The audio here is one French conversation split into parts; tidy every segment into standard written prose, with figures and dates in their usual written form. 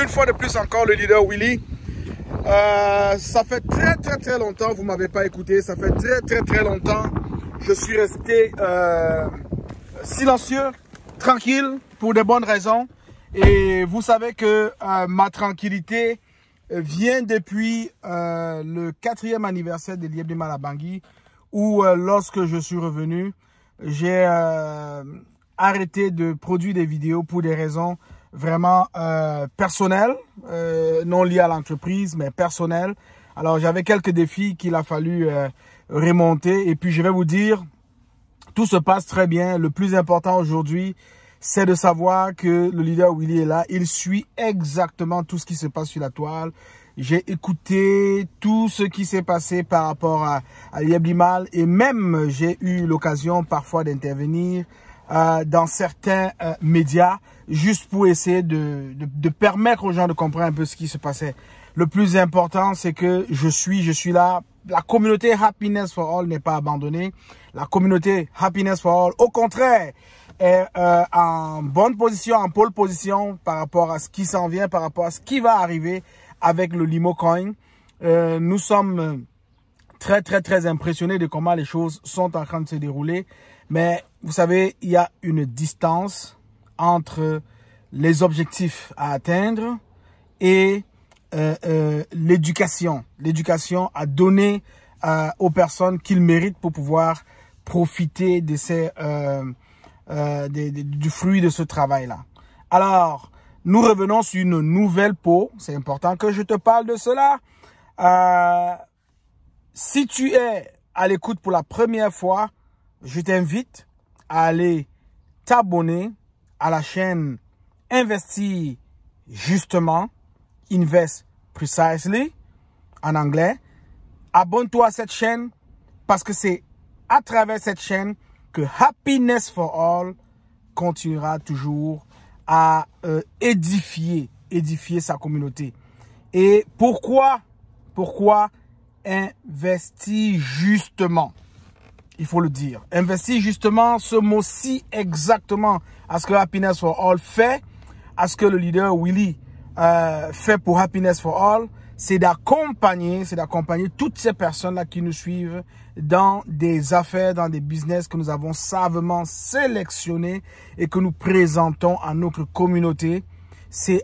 Une fois de plus encore, le leader Willy. Ça fait très longtemps, vous ne m'avez pas écouté, ça fait très longtemps. Je suis resté silencieux, tranquille, pour de bonnes raisons. Et vous savez que ma tranquillité vient depuis le 4e anniversaire de Lieb Limal à Bangui, où lorsque je suis revenu, j'ai arrêté de produire des vidéos pour des raisons vraiment personnelles, non liées à l'entreprise, mais personnelles. Alors, j'avais quelques défis qu'il a fallu remonter. Et puis, je vais vous dire, tout se passe très bien. Le plus important aujourd'hui, c'est de savoir que le leader Willy est là. Il suit exactement tout ce qui se passe sur la toile. J'ai écouté tout ce qui s'est passé par rapport à Lieb Limal. Et même, j'ai eu l'occasion parfois d'intervenir dans certains médias, juste pour essayer de permettre aux gens de comprendre un peu ce qui se passait. Le plus important, c'est que je suis là. La communauté Happiness for All n'est pas abandonnée. La communauté Happiness for All, au contraire, est en bonne position, en pole position par rapport à ce qui s'en vient, par rapport à ce qui va arriver avec le Limo Coin. Nous sommes très impressionnés de comment les choses sont en train de se dérouler. Mais vous savez, il y a une distance entre les objectifs à atteindre et l'éducation. L'éducation à donner aux personnes qu'ils méritent pour pouvoir profiter de ces, du fruit de ce travail-là. Alors, nous revenons sur une nouvelle peau. C'est important que je te parle de cela. Si tu es à l'écoute pour la première fois, je t'invite à aller t'abonner à la chaîne Investir Justement, Invest Precisely, en anglais. Abonne-toi à cette chaîne parce que c'est à travers cette chaîne que Happiness for All continuera toujours à édifier sa communauté. Et pourquoi investir justement? Il faut le dire. Investir justement, ce mot-ci exactement à ce que Happiness for All fait, à ce que le leader Willy fait pour Happiness for All, c'est d'accompagner toutes ces personnes-là qui nous suivent dans des affaires, dans des business que nous avons savamment sélectionnés et que nous présentons à notre communauté. C'est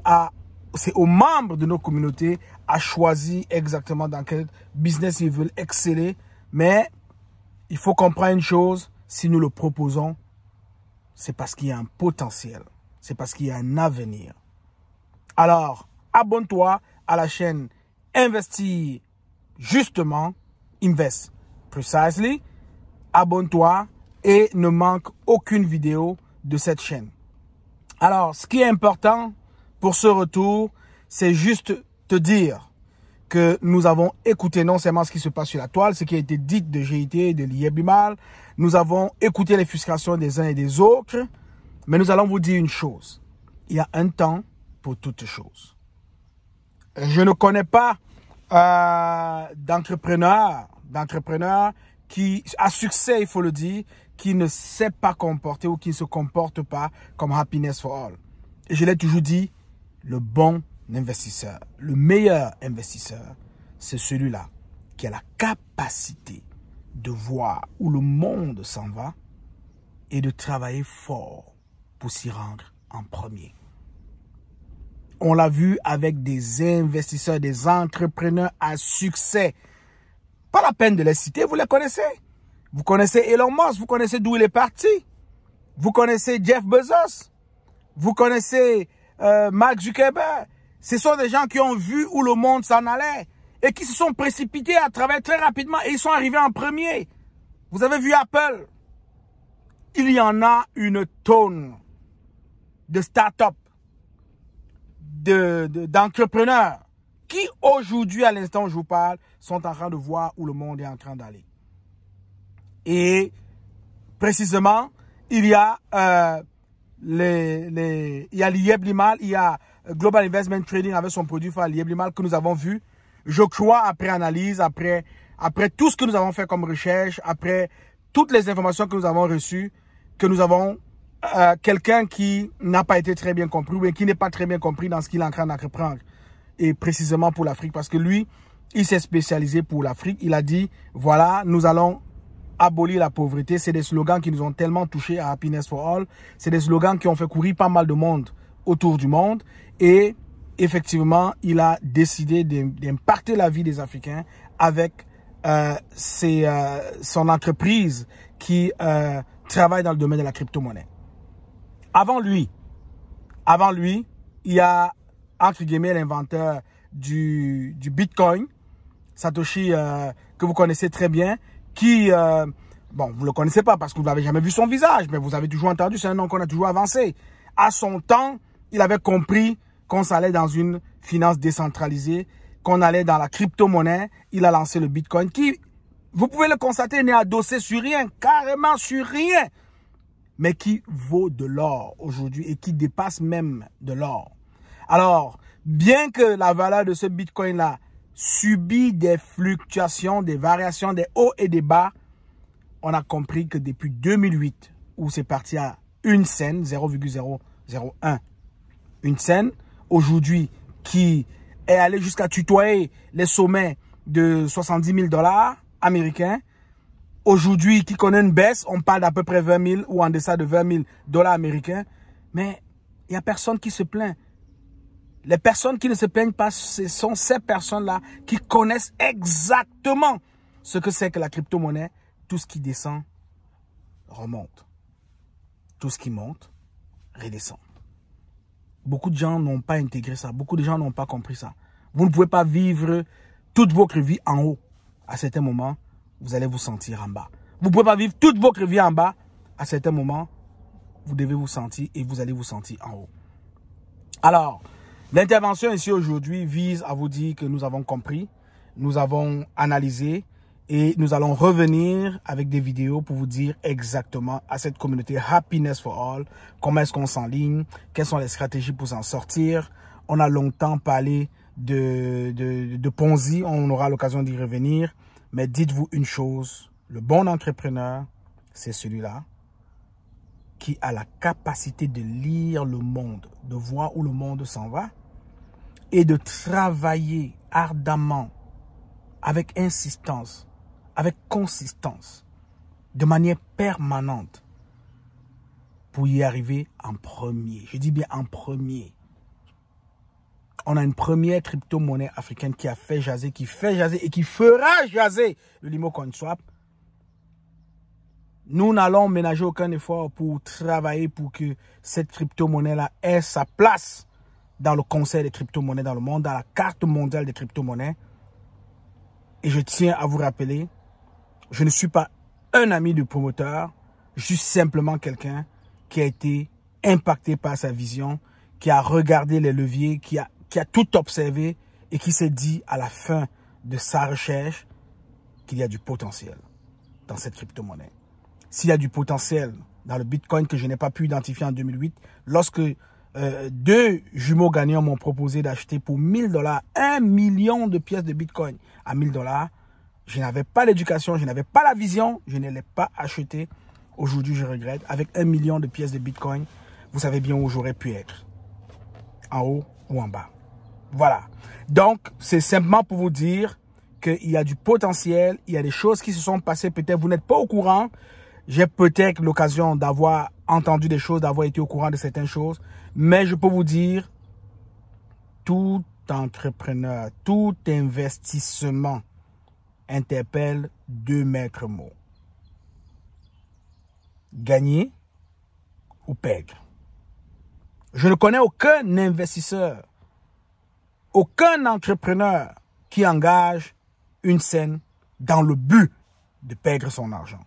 aux membres de nos communautés à choisir exactement dans quel business ils veulent exceller. Mais il faut comprendre une chose, si nous le proposons, c'est parce qu'il y a un potentiel, c'est parce qu'il y a un avenir. Alors, abonne-toi à la chaîne Investir Justement, Invest Precisely. Abonne-toi et ne manque aucune vidéo de cette chaîne. Alors, ce qui est important pour ce retour, c'est juste te dire que nous avons écouté non seulement ce qui se passe sur la toile, ce qui a été dit de GIT et de Lieb Limal. Nous avons écouté les frustrations des uns et des autres. Mais nous allons vous dire une chose. Il y a un temps pour toutes choses. Je ne connais pas d'entrepreneur qui a succès, il faut le dire, qui ne sait pas comporter ou qui ne se comporte pas comme Happiness for All. Et je l'ai toujours dit, le bon investisseur, le meilleur investisseur, c'est celui-là qui a la capacité de voir où le monde s'en va et de travailler fort pour s'y rendre en premier. On l'a vu avec des investisseurs, des entrepreneurs à succès. Pas la peine de les citer, vous les connaissez. Vous connaissez Elon Musk, vous connaissez d'où il est parti. Vous connaissez Jeff Bezos. Vous connaissez Mark Zuckerberg. Ce sont des gens qui ont vu où le monde s'en allait et qui se sont précipités à travers très rapidement et ils sont arrivés en premier. Vous avez vu Apple. Il y en a une tonne de start-up, d'entrepreneurs qui aujourd'hui, à l'instant où je vous parle, sont en train de voir où le monde est en train d'aller. Et précisément, il y a Lieb Limal, il y a Global Investment Trading avec son produit phare Lieb Limal que nous avons vu. je crois, après analyse, après tout ce que nous avons fait comme recherche, après toutes les informations que nous avons reçues, que nous avons quelqu'un qui n'a pas été très bien compris ou qui n'est pas très bien compris dans ce qu'il est en train d'entreprendre. Et précisément pour l'Afrique, parce que lui, il s'est spécialisé pour l'Afrique. Il a dit, voilà, nous allons abolir la pauvreté. C'est des slogans qui nous ont tellement touchés à Happiness for All. C'est des slogans qui ont fait courir pas mal de monde autour du monde. Et effectivement, il a décidé d'impacter la vie des Africains avec son entreprise qui travaille dans le domaine de la crypto-monnaie. Avant lui, il y a, entre guillemets, l'inventeur du Bitcoin, Satoshi, que vous connaissez très bien, qui, bon, vous ne le connaissez pas parce que vous n'avez jamais vu son visage, mais vous avez toujours entendu, c'est un nom qu'on a toujours avancé. À son temps, il avait compris qu'on s'allait dans une finance décentralisée, qu'on allait dans la crypto-monnaie. Il a lancé le Bitcoin qui, vous pouvez le constater, n'est adossé sur rien, carrément sur rien, mais qui vaut de l'or aujourd'hui et qui dépasse même de l'or. Alors, bien que la valeur de ce Bitcoin-là subit des fluctuations, des variations, des hauts et des bas, on a compris que depuis 2008, où c'est parti à une cent, 0,001, une cent, aujourd'hui, qui est allé jusqu'à tutoyer les sommets de 70 000 $ américains, aujourd'hui, qui connaît une baisse, on parle d'à peu près 20 000 ou en deçà de 20 000 $ américains, mais il n'y a personne qui se plaint. Les personnes qui ne se plaignent pas, ce sont ces personnes-là qui connaissent exactement ce que c'est que la crypto-monnaie. Tout ce qui descend remonte. Tout ce qui monte redescend. Beaucoup de gens n'ont pas intégré ça. Beaucoup de gens n'ont pas compris ça. Vous ne pouvez pas vivre toute votre vie en haut. À certains moments, vous allez vous sentir en bas. Vous ne pouvez pas vivre toute votre vie en bas. À certains moments, vous devez vous sentir et vous allez vous sentir en haut. Alors, l'intervention ici aujourd'hui vise à vous dire que nous avons compris, nous avons analysé et nous allons revenir avec des vidéos pour vous dire exactement à cette communauté Happiness for All, comment est-ce qu'on s'enligne, quelles sont les stratégies pour s'en sortir. On a longtemps parlé de Ponzi, on aura l'occasion d'y revenir, mais dites-vous une chose, le bon entrepreneur, c'est celui-là qui a la capacité de lire le monde, de voir où le monde s'en va, et de travailler ardemment, avec insistance, avec consistance, de manière permanente, pour y arriver en premier. Je dis bien en premier. On a une première crypto-monnaie africaine qui a fait jaser, qui fait jaser et qui fera jaser le Limo CoinSwap. Nous n'allons ménager aucun effort pour travailler pour que cette crypto-monnaie-là ait sa place dans le conseil des crypto-monnaies dans le monde, dans la carte mondiale des crypto-monnaies. Et je tiens à vous rappeler, je ne suis pas un ami du promoteur, je suis simplement quelqu'un qui a été impacté par sa vision, qui a regardé les leviers, qui a tout observé et qui s'est dit à la fin de sa recherche qu'il y a du potentiel dans cette crypto-monnaie. S'il y a du potentiel dans le Bitcoin que je n'ai pas pu identifier en 2008, lorsque deux jumeaux gagnants m'ont proposé d'acheter pour 1 000 $, 1 million de pièces de Bitcoin à 1 000 $. Je n'avais pas l'éducation, je n'avais pas la vision, je ne l'ai pas acheté. Aujourd'hui, je regrette. Avec 1 million de pièces de Bitcoin, vous savez bien où j'aurais pu être. En haut ou en bas. Voilà. Donc, c'est simplement pour vous dire qu'il y a du potentiel, il y a des choses qui se sont passées. Peut-être vous n'êtes pas au courant. J'ai peut-être l'occasion d'avoir entendu des choses, d'avoir été au courant de certaines choses. Mais je peux vous dire, tout entrepreneur, tout investissement interpelle 2 maîtres mots. Gagner ou perdre. Je ne connais aucun investisseur, aucun entrepreneur qui engage une scène dans le but de perdre son argent.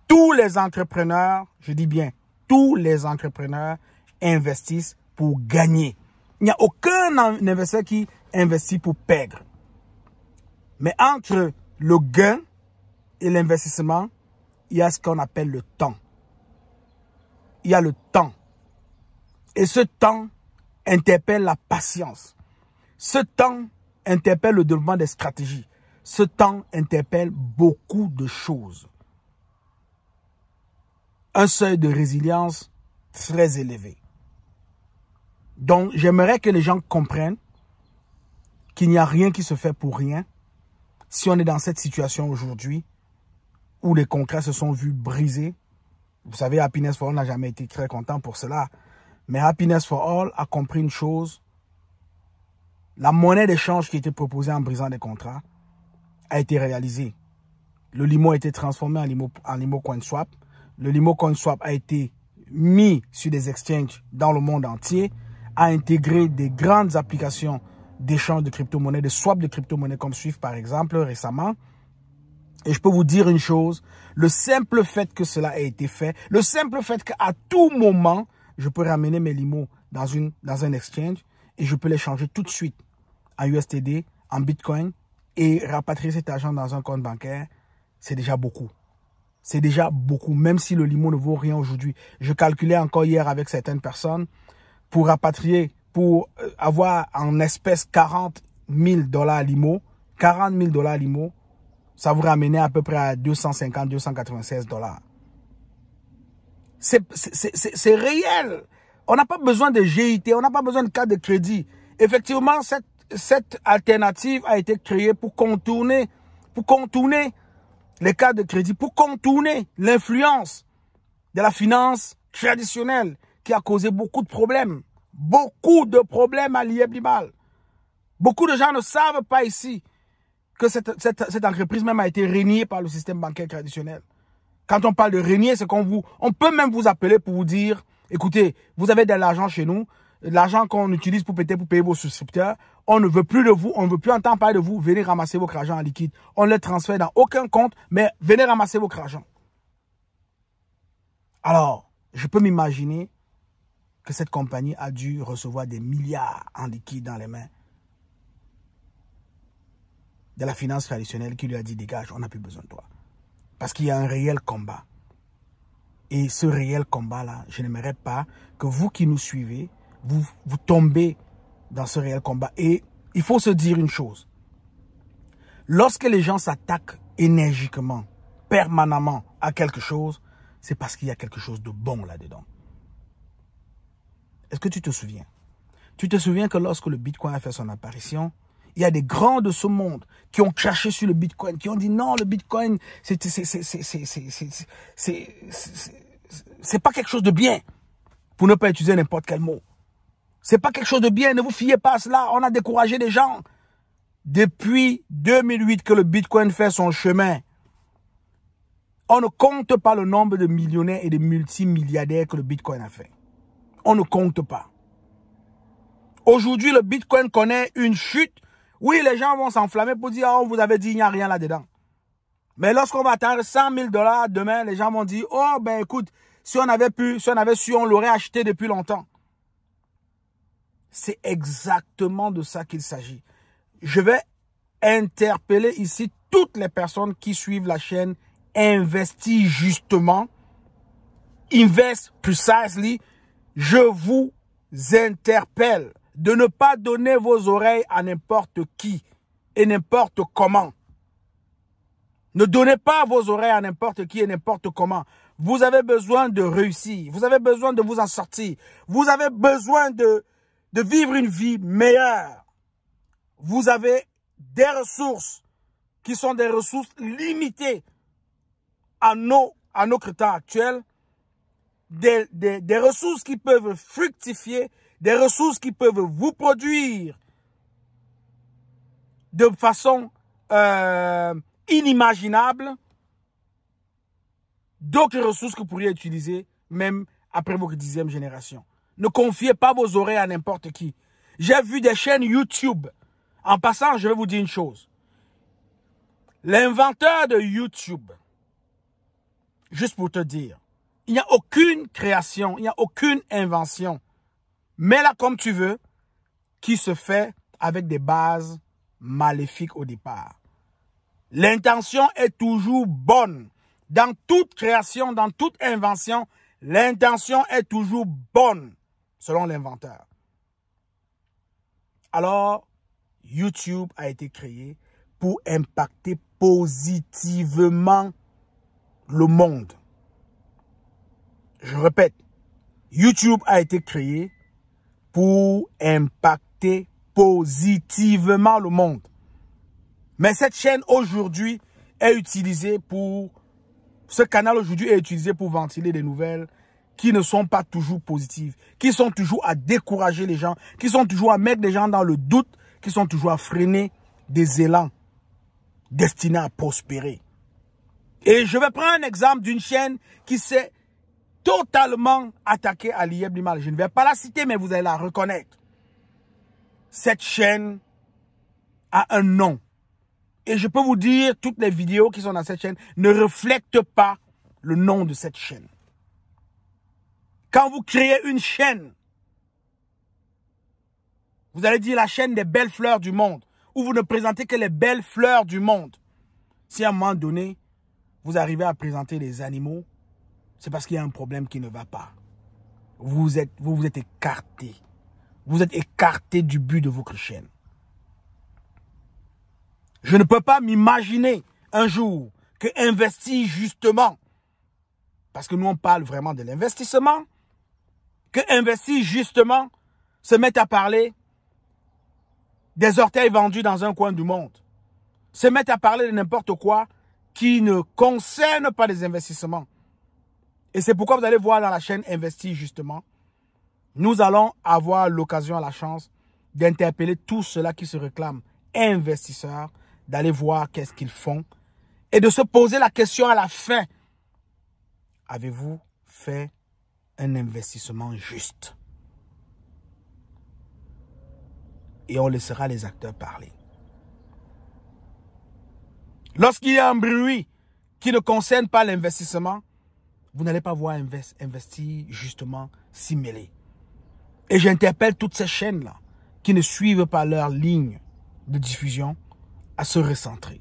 Tous les entrepreneurs, je dis bien, tous les entrepreneurs investissent pour gagner. Il n'y a aucun investisseur qui investit pour perdre. Mais entre le gain et l'investissement, il y a ce qu'on appelle le temps. Il y a le temps. Et ce temps interpelle la patience. Ce temps interpelle le développement des stratégies. Ce temps interpelle beaucoup de choses. Un seuil de résilience très élevé. Donc, j'aimerais que les gens comprennent qu'il n'y a rien qui se fait pour rien. Si on est dans cette situation aujourd'hui, où les contrats se sont vus brisés, vous savez, Happiness for All n'a jamais été très content pour cela. Mais Happiness for All a compris une chose. La monnaie d'échange qui était proposée en brisant des contrats a été réalisée. Le Limo a été transformé en Limo CoinSwap. Le Limo CoinSwap a été mis sur des exchanges dans le monde entier, a intégré des grandes applications d'échange de crypto-monnaies, de swap de crypto-monnaies comme Swift par exemple récemment. Et je peux vous dire une chose, le simple fait que cela ait été fait, le simple fait qu'à tout moment, je peux ramener mes limos dans un exchange et je peux les changer tout de suite en USTD, en Bitcoin et rapatrier cet argent dans un compte bancaire, c'est déjà beaucoup. C'est déjà beaucoup, même si le limo ne vaut rien aujourd'hui. Je calculais encore hier avec certaines personnes pour rapatrier, pour avoir en espèces 40 000 $ limo, 40 000 $ limo, ça vous ramenait à peu près à 250, 296 $. C'est réel. On n'a pas besoin de GIT, on n'a pas besoin de carte de crédit. Effectivement, cette alternative a été créée pour contourner les cartes de crédit, pour contourner l'influence de la finance traditionnelle qui a causé beaucoup de problèmes. Beaucoup de problèmes à l'IEB-Limal. Beaucoup de gens ne savent pas ici que cette entreprise même a été reniée par le système bancaire traditionnel. Quand on parle de renier, c'est on peut même vous appeler pour vous dire, écoutez, vous avez de l'argent chez nous, l'argent qu'on utilise pour payer vos souscripteurs, on ne veut plus de vous, on ne veut plus entendre parler de vous, venez ramasser votre argent en liquide. On ne le transfère dans aucun compte, mais venez ramasser votre argent. Alors, je peux m'imaginer que cette compagnie a dû recevoir des milliards en liquide dans les mains de la finance traditionnelle qui lui a dit, dégage, on n'a plus besoin de toi. Parce qu'il y a un réel combat. Et ce réel combat-là, je n'aimerais pas que vous qui nous suivez, vous tombez dans ce réel combat. Et il faut se dire une chose. Lorsque les gens s'attaquent énergiquement, permanemment à quelque chose, c'est parce qu'il y a quelque chose de bon là-dedans. Est-ce que tu te souviens? Tu te souviens que lorsque le Bitcoin a fait son apparition, il y a des grands de ce monde qui ont craché sur le Bitcoin, qui ont dit non, le Bitcoin, c'est pas quelque chose de bien, pour ne pas utiliser n'importe quel mot. C'est pas quelque chose de bien, ne vous fiez pas à cela, on a découragé des gens. Depuis 2008 que le Bitcoin fait son chemin, on ne compte pas le nombre de millionnaires et de multimilliardaires que le Bitcoin a fait. On ne compte pas. Aujourd'hui, le Bitcoin connaît une chute. Oui, les gens vont s'enflammer pour dire, oh, vous avez dit, il n'y a rien là-dedans. Mais lorsqu'on va atteindre 100 000 $ demain, les gens vont dire, oh, ben écoute, si on avait su, on l'aurait acheté depuis longtemps. C'est exactement de ça qu'il s'agit. Je vais interpeller ici toutes les personnes qui suivent la chaîne Investis justement, Invest Precisely. Je vous interpelle de ne pas donner vos oreilles à n'importe qui et n'importe comment. Ne donnez pas vos oreilles à n'importe qui et n'importe comment. Vous avez besoin de réussir. Vous avez besoin de vous en sortir. Vous avez besoin de vivre une vie meilleure. Vous avez des ressources qui sont des ressources limitées à notre temps actuel. Des ressources qui peuvent fructifier, des ressources qui peuvent vous produire de façon inimaginable, d'autres ressources que vous pourriez utiliser même après votre 10e génération. Ne confiez pas vos oreilles à n'importe qui. J'ai vu des chaînes YouTube. En passant, je vais vous dire une chose. L'inventeur de YouTube, juste pour te dire, il n'y a aucune création, il n'y a aucune invention. Mets-la comme tu veux, qui se fait avec des bases maléfiques au départ. L'intention est toujours bonne. Dans toute création, dans toute invention, l'intention est toujours bonne, selon l'inventeur. Alors, YouTube a été créé pour impacter positivement le monde. Je répète, YouTube a été créé pour impacter positivement le monde. Mais cette chaîne aujourd'hui est utilisée pour... Ce canal aujourd'hui est utilisé pour ventiler des nouvelles qui ne sont pas toujours positives, qui sont toujours à décourager les gens, qui sont toujours à mettre les gens dans le doute, qui sont toujours à freiner des élans destinés à prospérer. Et je vais prendre un exemple d'une chaîne qui s'est totalement attaquée à l'IEB Limal. Je ne vais pas la citer, mais vous allez la reconnaître. Cette chaîne a un nom. Et je peux vous dire, toutes les vidéos qui sont dans cette chaîne ne reflètent pas le nom de cette chaîne. Quand vous créez une chaîne, vous allez dire la chaîne des belles fleurs du monde, où vous ne présentez que les belles fleurs du monde. Si à un moment donné, vous arrivez à présenter les animaux, c'est parce qu'il y a un problème qui ne va pas. Vous vous êtes écarté. Vous êtes écarté du but de votre chaîne. Je ne peux pas m'imaginer un jour que investir justement, parce que nous on parle vraiment de l'investissement, que investir justement se mette à parler des orteils vendus dans un coin du monde, se mette à parler de n'importe quoi qui ne concerne pas les investissements. Et c'est pourquoi vous allez voir dans la chaîne Investir justement, nous allons avoir l'occasion, la chance d'interpeller tous ceux-là qui se réclament investisseurs, d'aller voir qu'est-ce qu'ils font et de se poser la question à la fin. Avez-vous fait un investissement juste? Et on laissera les acteurs parler. Lorsqu'il y a un bruit qui ne concerne pas l'investissement, vous n'allez pas voir investir justement s'y mêler. Et j'interpelle toutes ces chaînes-là qui ne suivent pas leur ligne de diffusion à se recentrer.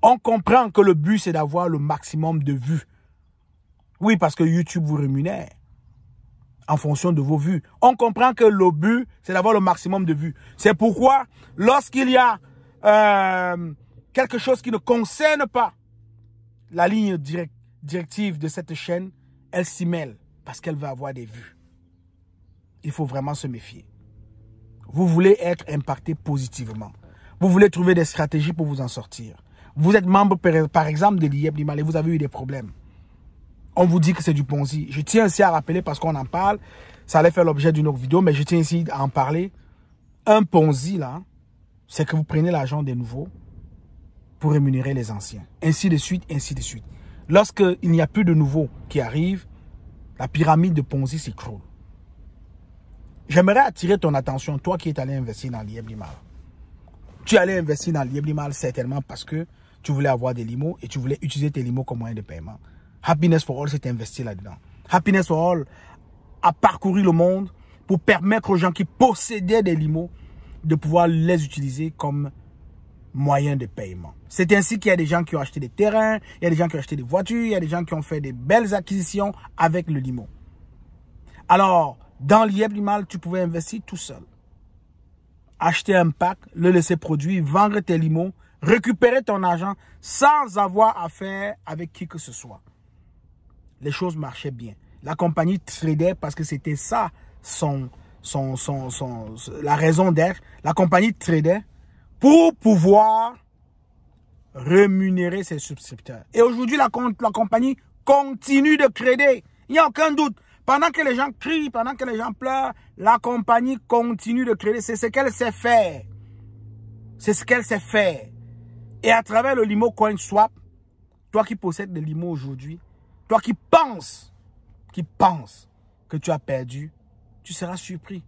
On comprend que le but, c'est d'avoir le maximum de vues. Oui, parce que YouTube vous rémunère en fonction de vos vues. On comprend que le but, c'est d'avoir le maximum de vues. C'est pourquoi, lorsqu'il y a quelque chose qui ne concerne pas la ligne directive de cette chaîne, elle s'y mêle parce qu'elle veut avoir des vues. Il faut vraiment se méfier. Vous voulez être impacté positivement. Vous voulez trouver des stratégies pour vous en sortir. Vous êtes membre, par exemple, de l'IEB Limal et vous avez eu des problèmes. On vous dit que c'est du Ponzi. Je tiens aussi à rappeler, parce qu'on en parle, ça allait faire l'objet d'une autre vidéo, mais je tiens ici à en parler. Un Ponzi, là, c'est que vous prenez l'argent des nouveaux pour rémunérer les anciens. Ainsi de suite, ainsi de suite. Lorsqu'il n'y a plus de nouveaux qui arrivent, la pyramide de Ponzi s'écroule. J'aimerais attirer ton attention, toi qui es allé investir dans l'IEB Limal. Tu allais investir dans l'IEB Limal certainement parce que tu voulais avoir des limos et tu voulais utiliser tes limos comme moyen de paiement. Happiness for All s'est investi là-dedans. Happiness for All a parcouru le monde pour permettre aux gens qui possédaient des limos de pouvoir les utiliser comme moyen de paiement. C'est ainsi qu'il y a des gens qui ont acheté des terrains, il y a des gens qui ont acheté des voitures, il y a des gens qui ont fait des belles acquisitions avec le limo. Alors, dans l'IEB Limal, tu pouvais investir tout seul. Acheter un pack, le laisser produire, vendre tes limos, récupérer ton argent sans avoir affaire avec qui que ce soit. Les choses marchaient bien. La compagnie tradait parce que c'était ça la raison d'être. La compagnie tradait pour pouvoir rémunérer ses souscripteurs. Et aujourd'hui, la compagnie continue de trader. Il n'y a aucun doute. Pendant que les gens crient, pendant que les gens pleurent, la compagnie continue de trader. C'est ce qu'elle sait faire. C'est ce qu'elle sait faire. Et à travers le Limo Coin Swap, toi qui possèdes des limos aujourd'hui, toi qui penses que tu as perdu, tu seras surpris.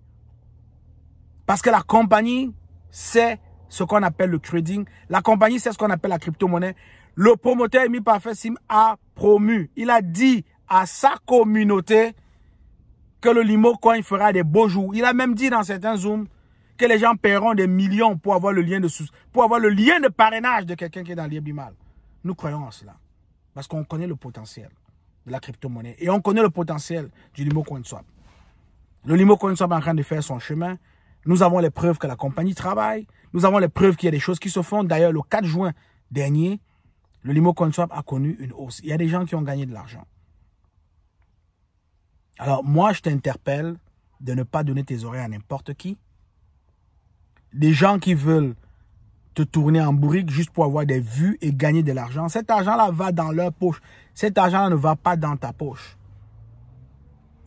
Parce que la compagnie sait ce qu'on appelle le trading. La compagnie sait ce qu'on appelle la crypto-monnaie. Le promoteur Emile Parfait Sim a promu. Il a dit à sa communauté que le Limo Coin fera des beaux jours. Il a même dit dans certains Zooms que les gens paieront des millions pour avoir le lien de parrainage de quelqu'un qui est dans l'IEB Limal. Nous croyons en cela. Parce qu'on connaît le potentiel de la crypto-monnaie. Et on connaît le potentiel du Limo Coin Swap. Le Limo Coin Swap est en train de faire son chemin. Nous avons les preuves que la compagnie travaille. Nous avons les preuves qu'il y a des choses qui se font. D'ailleurs, le 4 juin dernier, le Limo CoinSwap a connu une hausse. Il y a des gens qui ont gagné de l'argent. Alors, moi, je t'interpelle de ne pas donner tes oreilles à n'importe qui. Des gens qui veulent te tourner en bourrique juste pour avoir des vues et gagner de l'argent. Cet argent-là va dans leur poche. Cet argent-là ne va pas dans ta poche.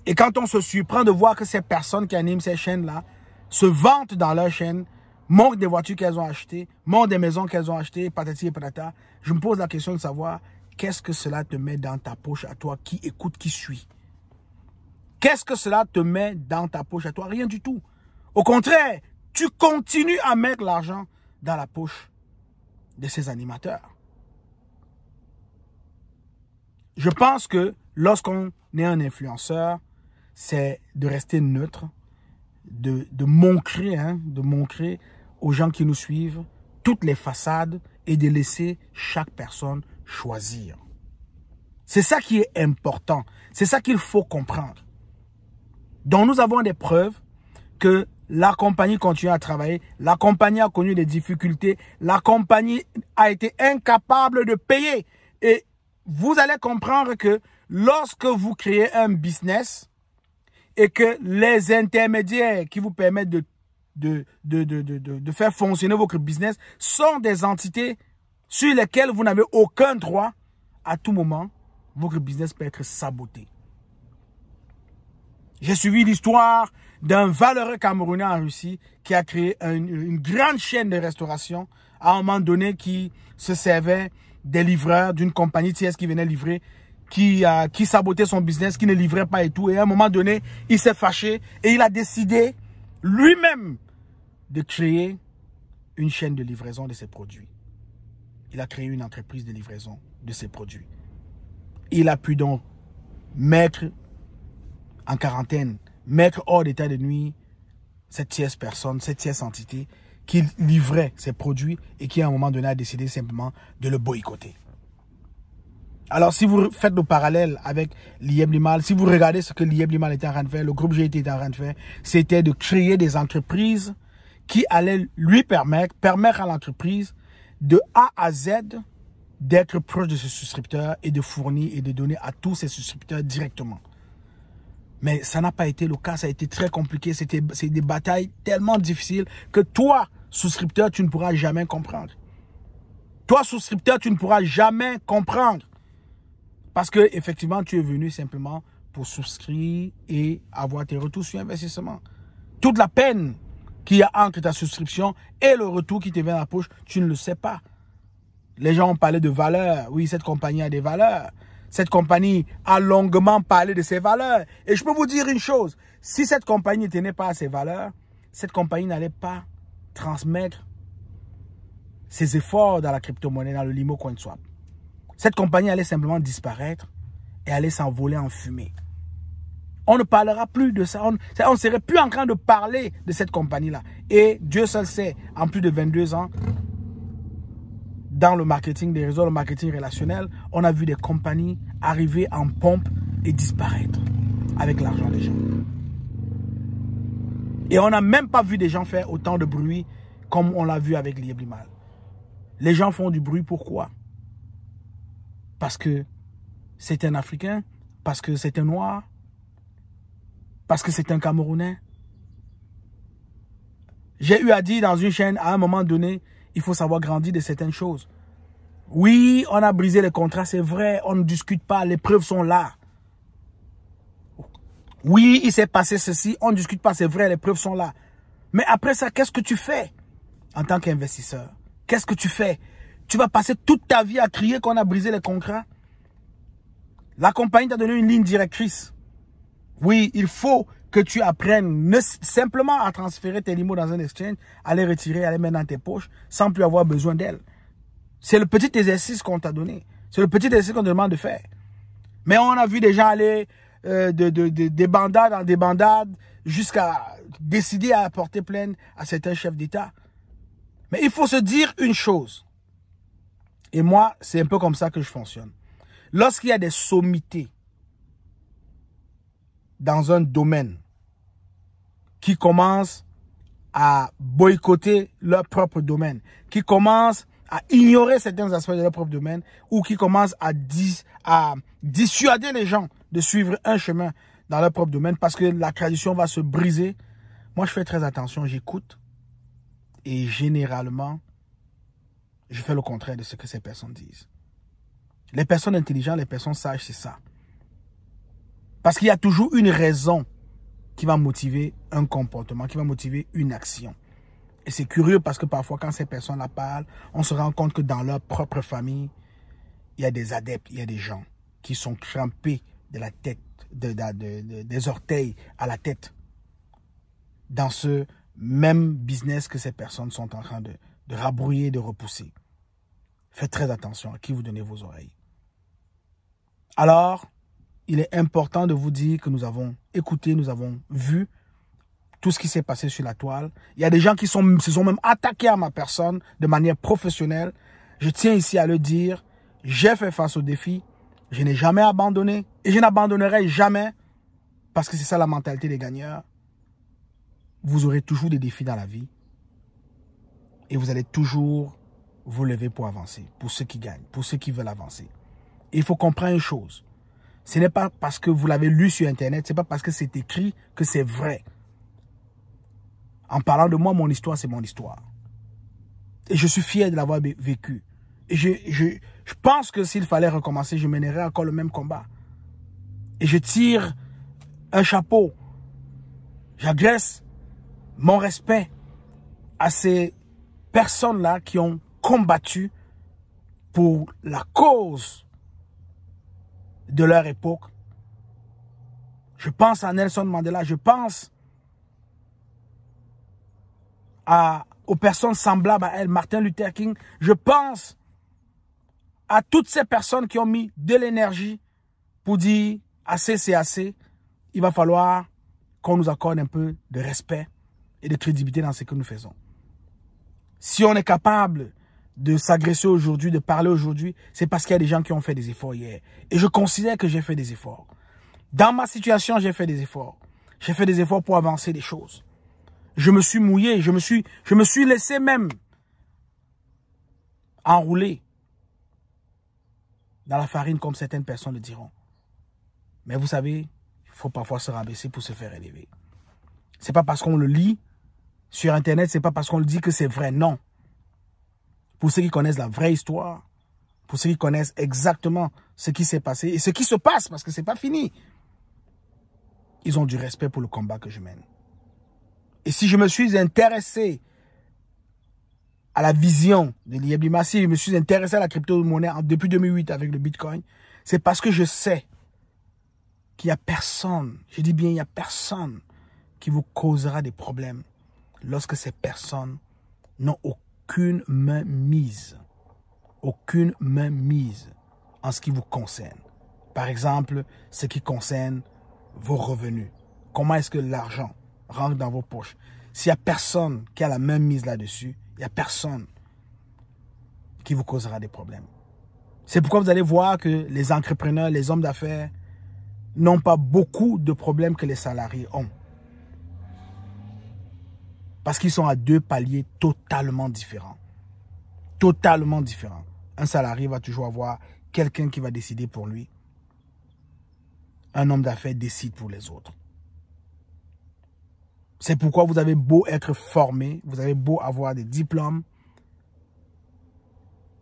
Et quand on se surprend de voir que ces personnes qui animent ces chaînes-là se vantent dans leur chaîne, montrent des voitures qu'elles ont achetées, montrent des maisons qu'elles ont achetées, patati et patata, je me pose la question de savoir qu'est-ce que cela te met dans ta poche à toi qui écoute, qui suit. Qu'est-ce que cela te met dans ta poche à toi? Rien du tout. Au contraire, tu continues à mettre l'argent dans la poche de ces animateurs. Je pense que lorsqu'on est un influenceur, c'est de rester neutre, de montrer aux gens qui nous suivent toutes les façades et de laisser chaque personne choisir. C'est ça qui est important. C'est ça qu'il faut comprendre. Donc nous avons des preuves que la compagnie continue à travailler, la compagnie a connu des difficultés, la compagnie a été incapable de payer. Et vous allez comprendre que lorsque vous créez un business et que les intermédiaires qui vous permettent de faire fonctionner votre business sont des entités sur lesquelles vous n'avez aucun droit, à tout moment, votre business peut être saboté. J'ai suivi l'histoire d'un valeureux Camerounais en Russie qui a créé une grande chaîne de restauration à un moment donné qui se servait des livreurs d'une compagnie tierce qui venait livrer, qui sabotait son business, qui ne livrait pas et tout. Et à un moment donné, il s'est fâché et il a décidé lui-même de créer une chaîne de livraison de ses produits. Il a créé une entreprise de livraison de ses produits. Il a pu donc mettre en quarantaine, mettre hors d'état de nuit cette tierce personne, cette tierce entité qui livrait ses produits et qui à un moment donné a décidé simplement de le boycotter. Alors si vous faites le parallèle avec l'IEB Limal, si vous regardez ce que l'IEB Limal était en train de faire, le groupe GT était en train de faire, c'était de créer des entreprises qui allaient lui permettre à l'entreprise de A à Z d'être proche de ses souscripteurs et de fournir et de donner à tous ses souscripteurs directement. Mais ça n'a pas été le cas, ça a été très compliqué, c'est des batailles tellement difficiles que toi, souscripteur, tu ne pourras jamais comprendre. Toi, souscripteur, tu ne pourras jamais comprendre. Parce que effectivement, tu es venu simplement pour souscrire et avoir tes retours sur investissement. Toute la peine qu'il y a entre ta souscription et le retour qui te vient à la poche, tu ne le sais pas. Les gens ont parlé de valeurs. Oui, cette compagnie a des valeurs. Cette compagnie a longuement parlé de ses valeurs. Et je peux vous dire une chose. Si cette compagnie ne tenait pas à ses valeurs, cette compagnie n'allait pas transmettre ses efforts dans la crypto-monnaie, dans le Limo CoinSwap. Cette compagnie allait simplement disparaître et allait s'envoler en fumée. On ne parlera plus de ça. On ne serait plus en train de parler de cette compagnie-là. Et Dieu seul sait, en plus de 22 ans, dans le marketing des réseaux, le marketing relationnel, on a vu des compagnies arriver en pompe et disparaître avec l'argent des gens. Et on n'a même pas vu des gens faire autant de bruit comme on l'a vu avec l'IEB Limal. Les gens font du bruit, pourquoi? Parce que c'est un Africain, parce que c'est un Noir, parce que c'est un Camerounais. J'ai eu à dire dans une chaîne, à un moment donné, il faut savoir grandir de certaines choses. Oui, on a brisé les contrats, c'est vrai, on ne discute pas, les preuves sont là. Oui, il s'est passé ceci, on ne discute pas, c'est vrai, les preuves sont là. Mais après ça, qu'est-ce que tu fais en tant qu'investisseur? Qu'est-ce que tu fais? Tu vas passer toute ta vie à crier qu'on a brisé les contrats? La compagnie t'a donné une ligne directrice. Oui, il faut que tu apprennes simplement à transférer tes limos dans un exchange, à les retirer, à les mettre dans tes poches, sans plus avoir besoin d'elles. C'est le petit exercice qu'on t'a donné. C'est le petit exercice qu'on te demande de faire. Mais on a vu des gens aller des bandades en des bandades jusqu'à décider à porter plainte à certains chefs d'État. Mais il faut se dire une chose. Et moi, c'est un peu comme ça que je fonctionne. Lorsqu'il y a des sommités dans un domaine qui commencent à boycotter leur propre domaine, qui commencent à ignorer certains aspects de leur propre domaine ou qui commencent à dissuader les gens de suivre un chemin dans leur propre domaine parce que la tradition va se briser. Moi, je fais très attention, j'écoute et généralement, je fais le contraire de ce que ces personnes disent. Les personnes intelligentes, les personnes sages, c'est ça. Parce qu'il y a toujours une raison qui va motiver un comportement, qui va motiver une action. Et c'est curieux parce que parfois, quand ces personnes-là parlent, on se rend compte que dans leur propre famille, il y a des adeptes, il y a des gens qui sont crampés de la tête, des orteils à la tête dans ce même business que ces personnes sont en train de rabrouiller, de repousser. Faites très attention à qui vous donnez vos oreilles. Alors, il est important de vous dire que nous avons écouté, nous avons vu tout ce qui s'est passé sur la toile. Il y a des gens qui se sont même attaqués à ma personne de manière professionnelle. Je tiens ici à le dire, j'ai fait face au défi, je n'ai jamais abandonné et je n'abandonnerai jamais parce que c'est ça la mentalité des gagneurs. Vous aurez toujours des défis dans la vie et vous allez toujours vous lever pour avancer, pour ceux qui gagnent, pour ceux qui veulent avancer. Et il faut comprendre une chose. Ce n'est pas parce que vous l'avez lu sur Internet, ce n'est pas parce que c'est écrit que c'est vrai. En parlant de moi, mon histoire, c'est mon histoire. Et je suis fier de l'avoir vécu. Et je pense que s'il fallait recommencer, je mènerais encore le même combat. Et je tire un chapeau. J'adresse mon respect à ces personnes-là qui ont combattu pour la cause de leur époque. Je pense à Nelson Mandela, je pense aux personnes semblables à elle, Martin Luther King. Je pense à toutes ces personnes qui ont mis de l'énergie pour dire assez c'est assez. Il va falloir qu'on nous accorde un peu de respect et de crédibilité dans ce que nous faisons. Si on est capable de s'agresser aujourd'hui, de parler aujourd'hui, c'est parce qu'il y a des gens qui ont fait des efforts hier. Et je considère que j'ai fait des efforts. Dans ma situation, j'ai fait des efforts. J'ai fait des efforts pour avancer des choses. Je me suis mouillé, je me suis laissé même enrouler dans la farine comme certaines personnes le diront. Mais vous savez, il faut parfois se rabaisser pour se faire élever. C'est pas parce qu'on le lit sur Internet, c'est pas parce qu'on le dit que c'est vrai, non. Pour ceux qui connaissent la vraie histoire, pour ceux qui connaissent exactement ce qui s'est passé et ce qui se passe, parce que c'est pas fini, ils ont du respect pour le combat que je mène. Et si je me suis intéressé à la vision de l'IEBLIMA, si je me suis intéressé à la crypto-monnaie depuis 2008 avec le Bitcoin, c'est parce que je sais qu'il n'y a personne, je dis bien il n'y a personne qui vous causera des problèmes lorsque ces personnes n'ont aucune main mise en ce qui vous concerne. Par exemple, ce qui concerne vos revenus. Comment est-ce que l'argent rentre dans vos poches? S'il n'y a personne qui a la main mise là-dessus, il n'y a personne qui vous causera des problèmes. C'est pourquoi vous allez voir que les entrepreneurs, les hommes d'affaires n'ont pas beaucoup de problèmes que les salariés ont. Parce qu'ils sont à deux paliers totalement différents. Totalement différents. Un salarié va toujours avoir quelqu'un qui va décider pour lui. Un homme d'affaires décide pour les autres. C'est pourquoi vous avez beau être formé, vous avez beau avoir des diplômes,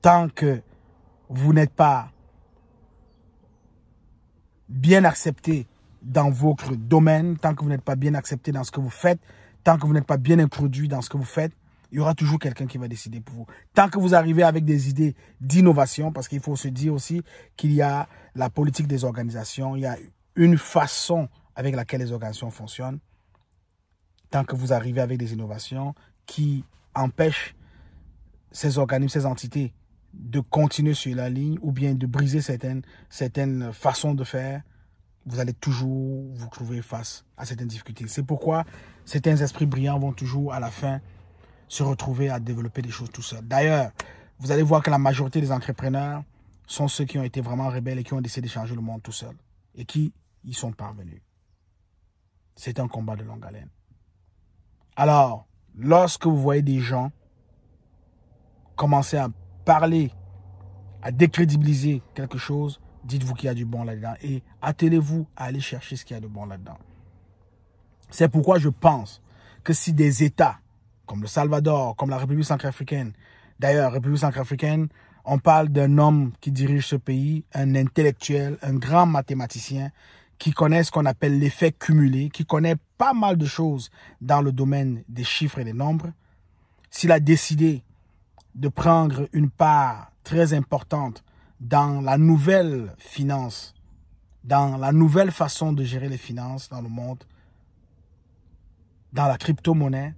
tant que vous n'êtes pas bien accepté dans votre domaine, tant que vous n'êtes pas bien accepté dans ce que vous faites, tant que vous n'êtes pas bien introduit dans ce que vous faites, il y aura toujours quelqu'un qui va décider pour vous. Tant que vous arrivez avec des idées d'innovation, parce qu'il faut se dire aussi qu'il y a la politique des organisations, il y a une façon avec laquelle les organisations fonctionnent. Tant que vous arrivez avec des innovations qui empêchent ces organismes, ces entités de continuer sur la ligne ou bien de briser certaines façons de faire, vous allez toujours vous trouver face à certaines difficultés. C'est pourquoi certains esprits brillants vont toujours à la fin se retrouver à développer des choses tout seuls. D'ailleurs, vous allez voir que la majorité des entrepreneurs sont ceux qui ont été vraiment rebelles et qui ont décidé de changer le monde tout seuls et qui y sont parvenus. C'est un combat de longue haleine. Alors, lorsque vous voyez des gens commencer à parler, à décrédibiliser quelque chose, dites-vous qu'il y a du bon là-dedans et attelez-vous à aller chercher ce qu'il y a de bon là-dedans. C'est pourquoi je pense que si des États comme le Salvador, comme la République centrafricaine, d'ailleurs, République centrafricaine, on parle d'un homme qui dirige ce pays, un intellectuel, un grand mathématicien, qui connaît ce qu'on appelle l'effet cumulé, qui connaît pas mal de choses dans le domaine des chiffres et des nombres. S'il a décidé de prendre une part très importante dans la nouvelle finance, dans la nouvelle façon de gérer les finances dans le monde, dans la crypto-monnaie,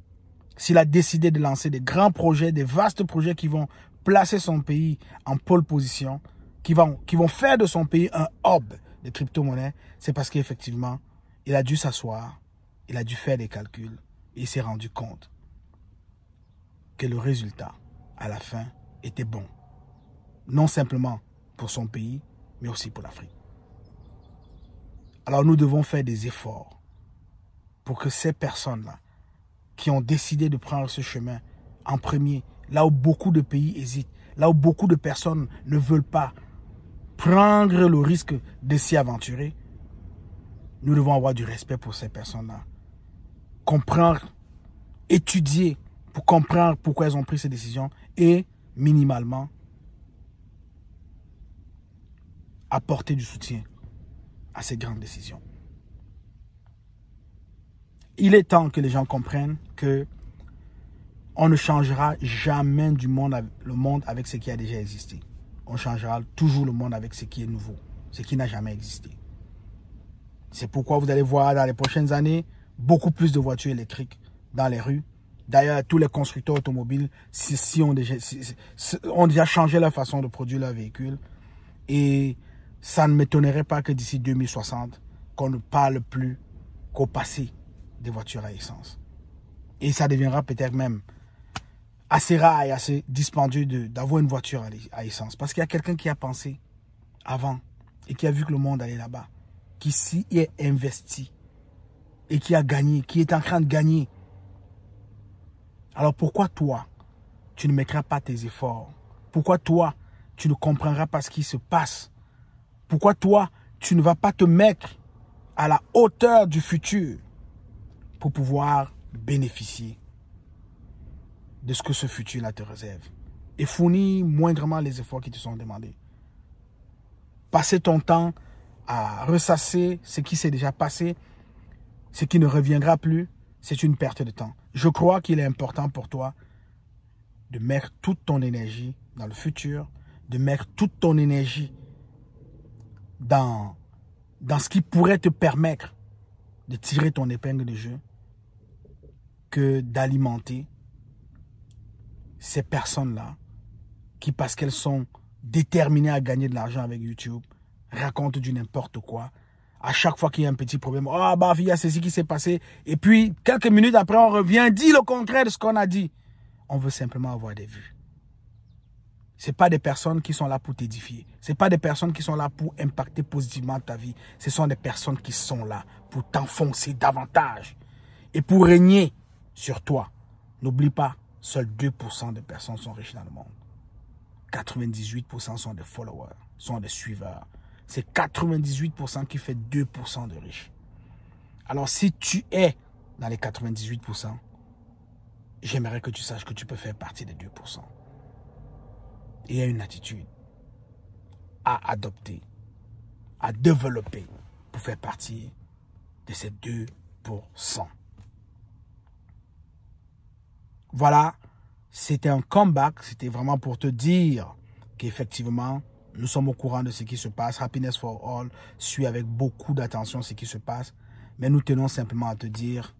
s'il a décidé de lancer des grands projets, des vastes projets qui vont placer son pays en pole position, qui vont faire de son pays un hub de crypto-monnaie, c'est parce qu'effectivement, il a dû s'asseoir, il a dû faire des calculs et il s'est rendu compte que le résultat, à la fin, était bon. Non simplement pour son pays, mais aussi pour l'Afrique. Alors nous devons faire des efforts pour que ces personnes-là, qui ont décidé de prendre ce chemin en premier, là où beaucoup de pays hésitent, là où beaucoup de personnes ne veulent pas prendre le risque de s'y aventurer, nous devons avoir du respect pour ces personnes-là. Comprendre, étudier pour comprendre pourquoi elles ont pris ces décisions et, minimalement, apporter du soutien à ces grandes décisions. Il est temps que les gens comprennent que on ne changera jamais le monde avec ce qui a déjà existé. On changera toujours le monde avec ce qui est nouveau, ce qui n'a jamais existé. C'est pourquoi vous allez voir dans les prochaines années beaucoup plus de voitures électriques dans les rues. D'ailleurs, tous les constructeurs automobiles ont déjà changé leur façon de produire leurs véhicules. Et ça ne m'étonnerait pas que d'ici 2060, qu'on ne parle plus qu'au passé des voitures à essence. Et ça deviendra peut-être même assez rare et assez dispendieux d'avoir une voiture à essence. Parce qu'il y a quelqu'un qui a pensé avant et qui a vu que le monde allait là-bas, qui s'y est investi et qui a gagné, qui est en train de gagner. Alors pourquoi toi, tu ne mettras pas tes efforts? Pourquoi toi, tu ne comprendras pas ce qui se passe? Pourquoi toi, tu ne vas pas te mettre à la hauteur du futur pour pouvoir bénéficier de ce que ce futur-là te réserve et fournir moindrement les efforts qui te sont demandés? Passer ton temps à ressasser ce qui s'est déjà passé, ce qui ne reviendra plus, c'est une perte de temps. Je crois qu'il est important pour toi de mettre toute ton énergie dans le futur, de mettre toute ton énergie dans ce qui pourrait te permettre de tirer ton épingle de jeu, que d'alimenter ces personnes-là qui, parce qu'elles sont déterminées à gagner de l'argent avec YouTube, racontent du n'importe quoi. À chaque fois qu'il y a un petit problème, oh bah il y a ceci qui s'est passé, et puis quelques minutes après on revient, dit le contraire de ce qu'on a dit. On veut simplement avoir des vues. Ce pas des personnes qui sont là pour t'édifier. Ce pas des personnes qui sont là pour impacter positivement ta vie. Ce sont des personnes qui sont là pour t'enfoncer davantage et pour régner sur toi. N'oublie pas, seuls 2% de personnes sont riches dans le monde. 98% sont des followers, sont des suiveurs. C'est 98% qui fait 2% de riches. Alors si tu es dans les 98%, j'aimerais que tu saches que tu peux faire partie des 2%. Et il y a une attitude à adopter, à développer pour faire partie de ces 2%. Voilà, c'était un comeback, c'était vraiment pour te dire qu'effectivement, nous sommes au courant de ce qui se passe. Happiness for All suit avec beaucoup d'attention ce qui se passe. Mais nous tenons simplement à te dire,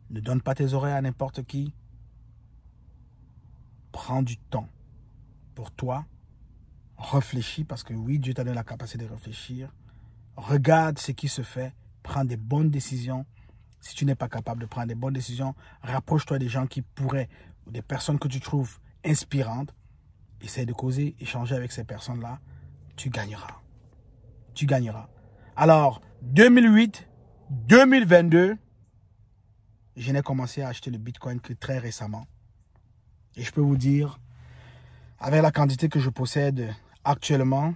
ne donne pas tes oreilles à n'importe qui. Prends du temps pour toi. Réfléchis, parce que oui, Dieu t'a donné la capacité de réfléchir. Regarde ce qui se fait. Prends des bonnes décisions. Si tu n'es pas capable de prendre des bonnes décisions, rapproche-toi des gens qui pourraient, ou des personnes que tu trouves inspirantes. Essaye de causer, échanger avec ces personnes-là. Tu gagneras. Tu gagneras. Alors, 2008, 2022, je n'ai commencé à acheter le Bitcoin que très récemment. Et je peux vous dire, avec la quantité que je possède actuellement,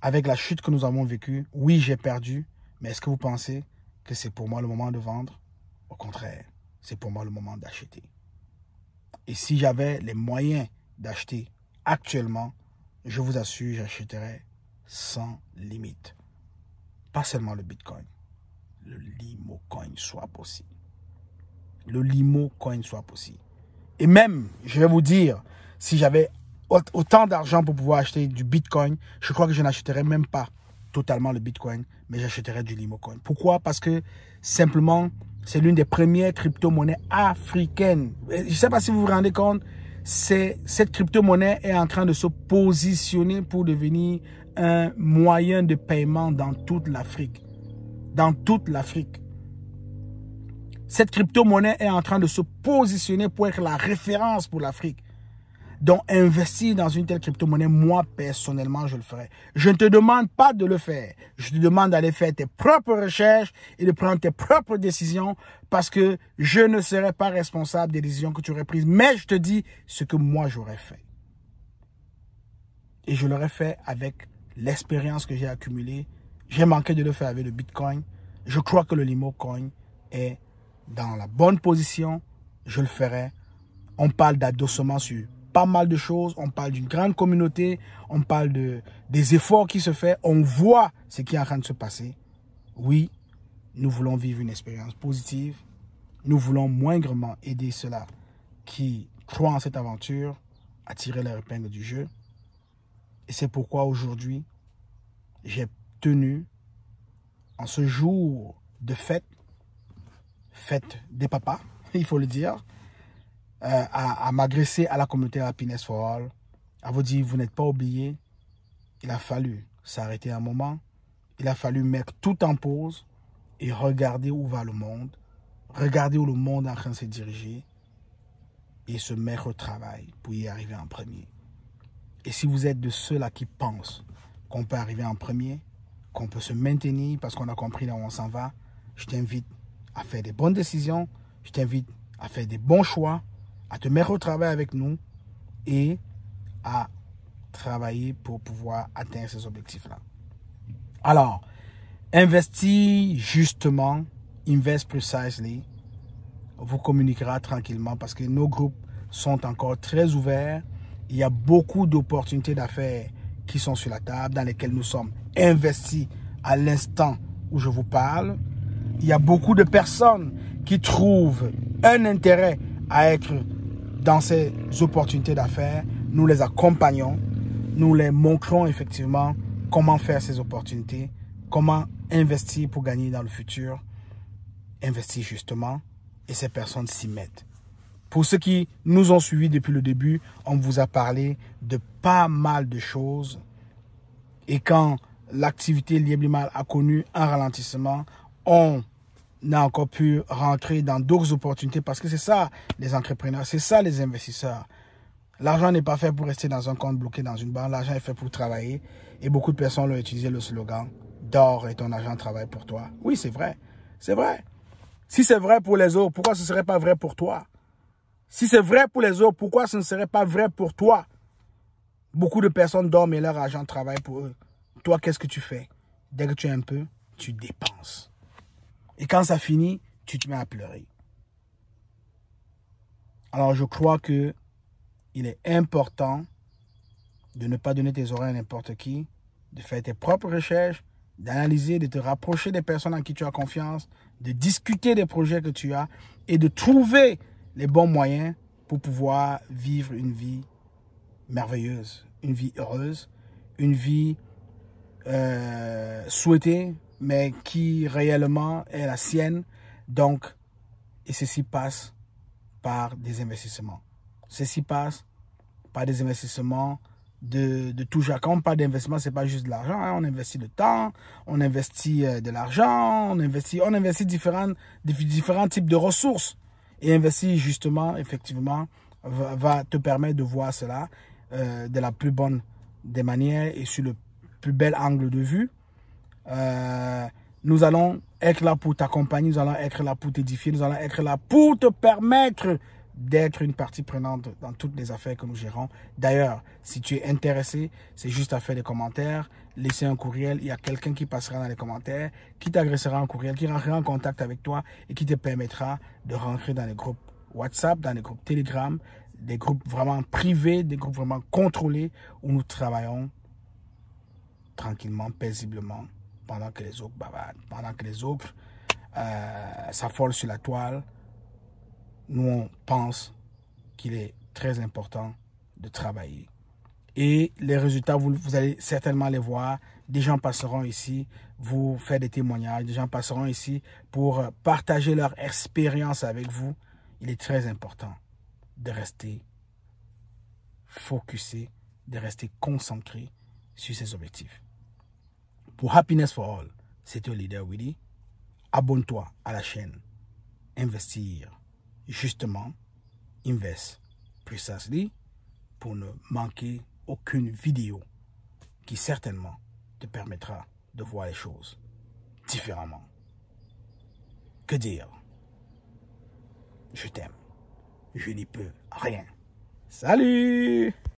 avec la chute que nous avons vécue, oui, j'ai perdu. Mais est-ce que vous pensez que c'est pour moi le moment de vendre? Au contraire, c'est pour moi le moment d'acheter. Et si j'avais les moyens d'acheter actuellement, je vous assure, j'achèterais sans limite. Pas seulement le Bitcoin, le Limo Coin Swap aussi. Le Limo Coin Swap aussi. Et même, je vais vous dire, si j'avais autant d'argent pour pouvoir acheter du Bitcoin, je crois que je n'achèterais même pas totalement le Bitcoin, mais j'achèterais du Limo Coin. Pourquoi? Parce que simplement, c'est l'une des premières crypto-monnaies africaines. Je ne sais pas si vous vous rendez compte, cette crypto-monnaie est en train de se positionner pour devenir un moyen de paiement dans toute l'Afrique. Dans toute l'Afrique. Cette crypto-monnaie est en train de se positionner pour être la référence pour l'Afrique. Donc, investir dans une telle crypto-monnaie, moi, personnellement, je le ferai. Je ne te demande pas de le faire. Je te demande d'aller faire tes propres recherches et de prendre tes propres décisions parce que je ne serai pas responsable des décisions que tu aurais prises. Mais je te dis ce que moi, j'aurais fait. Et je l'aurais fait avec l'expérience que j'ai accumulée. J'ai manqué de le faire avec le Bitcoin. Je crois que le Limo Coin est dans la bonne position. Je le ferai. On parle d'adossement sur pas mal de choses, on parle d'une grande communauté, on parle des efforts qui se font, on voit ce qui est en train de se passer. Oui, nous voulons vivre une expérience positive, nous voulons moindrement aider ceux-là qui croient en cette aventure à tirer leur épingle du jeu. Et c'est pourquoi aujourd'hui, j'ai tenu, en ce jour de fête des papas, il faut le dire, à m'agresser à la communauté Happiness for All, à vous dire, vous n'êtes pas oubliés. Il a fallu s'arrêter un moment, il a fallu mettre tout en pause et regarder où va le monde, regarder où le monde est en train de se diriger et se mettre au travail pour y arriver en premier. Et si vous êtes de ceux-là qui pensent qu'on peut arriver en premier, qu'on peut se maintenir parce qu'on a compris là où on s'en va, je t'invite à faire des bonnes décisions, je t'invite à faire des bons choix, à te mettre au travail avec nous et à travailler pour pouvoir atteindre ces objectifs-là. Alors, investir justement, Invest Precisely, vous communiquera tranquillement parce que nos groupes sont encore très ouverts. Il y a beaucoup d'opportunités d'affaires qui sont sur la table, dans lesquelles nous sommes investis à l'instant où je vous parle. Il y a beaucoup de personnes qui trouvent un intérêt à être dans ces opportunités d'affaires. Nous les accompagnons, nous les montrons effectivement comment faire ces opportunités, comment investir pour gagner dans le futur, investir justement, et ces personnes s'y mettent. Pour ceux qui nous ont suivis depuis le début, on vous a parlé de pas mal de choses. Et quand l'activité Lieblimal a connu un ralentissement, on a encore pu rentrer dans d'autres opportunités parce que c'est ça les entrepreneurs, c'est ça les investisseurs. L'argent n'est pas fait pour rester dans un compte bloqué dans une banque, l'argent est fait pour travailler. Et beaucoup de personnes ont utilisé le slogan « Dors et ton argent travaille pour toi ». Oui, c'est vrai, c'est vrai. Si c'est vrai pour les autres, pourquoi ce ne serait pas vrai pour toi? Si c'est vrai pour les autres, pourquoi ce ne serait pas vrai pour toi? Beaucoup de personnes dorment et leur argent travaille pour eux. Toi, qu'est-ce que tu fais? Dès que tu as un peu, tu dépenses. Et quand ça finit, tu te mets à pleurer. Alors, je crois que il est important de ne pas donner tes oreilles à n'importe qui, de faire tes propres recherches, d'analyser, de te rapprocher des personnes en qui tu as confiance, de discuter des projets que tu as et de trouver les bons moyens pour pouvoir vivre une vie merveilleuse, une vie heureuse, une vie souhaitée, mais qui réellement est la sienne. Donc, et ceci passe par des investissements. Ceci passe par des investissements de tout genre. Quand on parle d'investissement, ce n'est pas juste de l'argent. Hein. On investit le temps, on investit de l'argent, on investit différents types de ressources. Et investir justement, effectivement, va te permettre de voir cela de la plus bonne des manières et sur le plus bel angle de vue. Nous allons être là pour t'accompagner, nous allons être là pour t'édifier, nous allons être là pour te permettre d'être une partie prenante dans toutes les affaires que nous gérons. D'ailleurs, si tu es intéressé, c'est juste à faire des commentaires, laisser un courriel. Il y a quelqu'un qui passera dans les commentaires, qui t'adressera un courriel, qui rentrera en contact avec toi et qui te permettra de rentrer dans les groupes WhatsApp, dans les groupes Telegram, des groupes vraiment privés, des groupes vraiment contrôlés où nous travaillons tranquillement, paisiblement, pendant que les autres bavardent, pendant que les autres s'affolent sur la toile. Nous, on pense qu'il est très important de travailler. Et les résultats, vous allez certainement les voir. Des gens passeront ici, vous faire des témoignages. Des gens passeront ici pour partager leur expérience avec vous. Il est très important de rester focusé, de rester concentré sur ses objectifs. Pour Happiness for All, c'était le leader Willy. Abonne-toi à la chaîne. Investir. Justement, invest precisely pour ne manquer aucune vidéo qui certainement te permettra de voir les choses différemment. Que dire? Je t'aime. Je n'y peux rien. Salut!